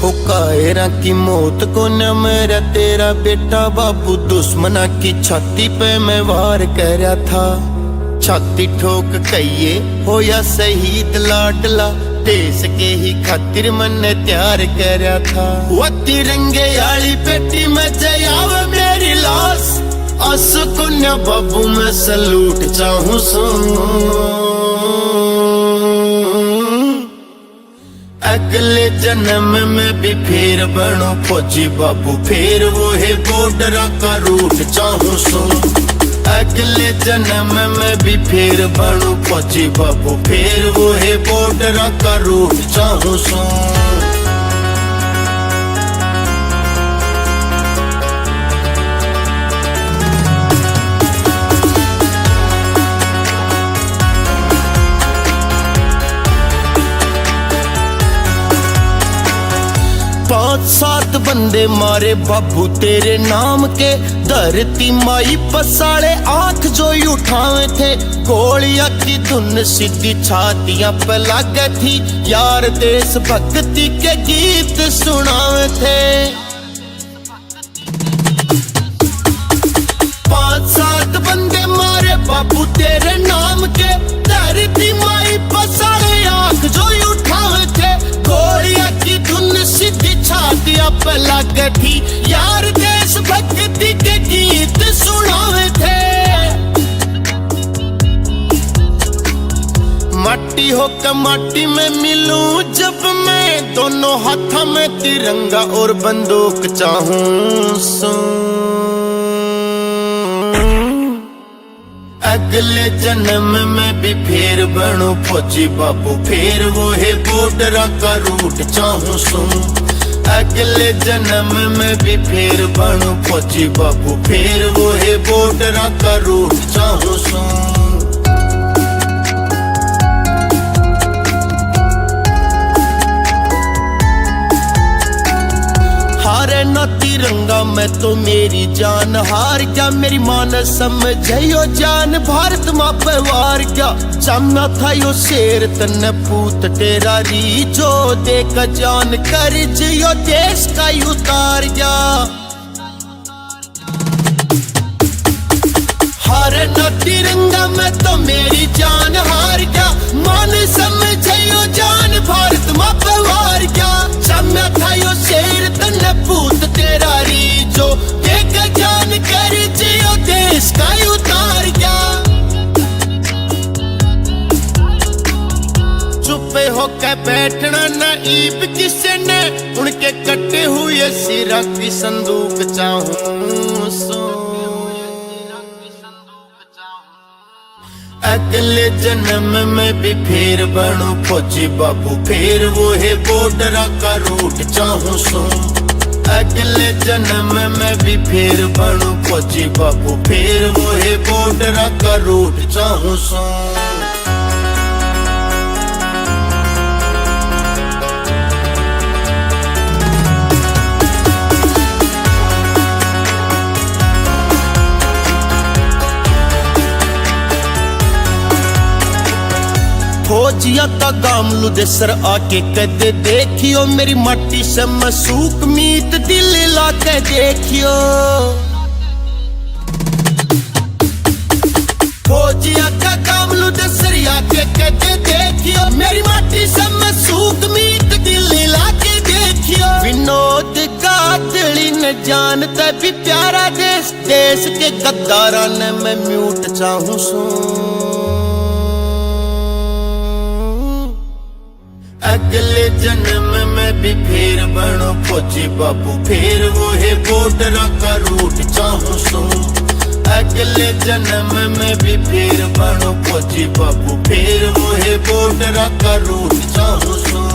हो कायरा की मौत को न मेरा तेरा बेटा बाबू दुश्मना की छाती पे मैं वार कर रहा था। छाती ठोक कहिए हो या शहीद लाडला, देश के ही खातिर मैंने तैयार कर रहा था। वो तिरंगे वाली पेटी में जयाव मेरी लाश, असकुन्या बाबू मैं सलूट चाहूं सो। अगले जन्म में भी फिर बनो फौजी बाबू, फिर वो है बॉर्डर का रूट चाहूं सो। अगले जन्म में भी फिर बनो फौजी बाबू, फिर वो है बॉर्डर का रूट चाहूं सो। पांच सात बंदे मारे बाबू तेरे नाम के, धरती माई पसाड़े आंख जो उठावे थे। गोलियां की धुन सीधी छातियां पे लागे थी, यार देश भक्ति के गीत सुनावे थे। पांच सात बंदे मारे बाबू तेरे नाम के, धरती माई पसाड़े आंख जो उठावे थे। गोलियां की धुन सीधी छातियां पे लागे थी, यार देश भक्ति के गीत सुनावे थे। माटी होकर माटी में मिलूं जब मैं, दोनों हाथों में तिरंगा और बंदूक चाहूं सो। अगले जन्म में भी फिर बनो फौजी बाबू, फिर वो है बॉर्डर का रूट चाहूं सो। अगले जन्म में भी फिर बनो फौजी बाबू, फिर वो है बॉर्डर का रूट चाहूं सो। हारे ना तिरंगा मैं तो मेरी जान हार गया, मेरी मां ने समझो जान भारत मां पे वार गया। जमा था यो शेर तन्ने पूत तेरा री, जो देख जान कर जियो देश का उतार गया। हारे ना तिरंगा मैं तो मेरी जान हार गया, मां ने समझो जान भारत मां पे वार गया। जमा था यो शेर तन्ने पूत तेरा री, जो देख जान कर जियो देश का उतार गया। चुप होकर बैठना ना ईब किसी ने, उनके कटे हुए सिरा की संदूक चाहूं सो। अगले जन्म में भी फिर बनो फौजी बाबू, फिर वो है बॉर्डर का रूट चाहूं सो। अगले जन्म में भी फिर बनो फौजी बाबू, फिर वो है बॉर्डर का रूट चाहूं सो। फौजिया का गामलू दे सर आके कदे देखियो, मेरी माटी से मसूक मीत दिल लाके देखियो। फौजिया का गामलू दे सर आके कदे देखियो, मेरी माटी से मसूक मीत दिल लाके देखियो। विनोद कातली न जानता भी प्यारा देश, देश के गद्दारा ने मैं म्यूट चाहूं सो। अगले जन्म में भी फिर बनो फौजी बाबू, फिर वो है बॉर्डर का रूट चाहूं सो। अगले जन्म में भी फिर बनो फौजी बाबू, फिर वो है बॉर्डर का रूट चाहूं सो।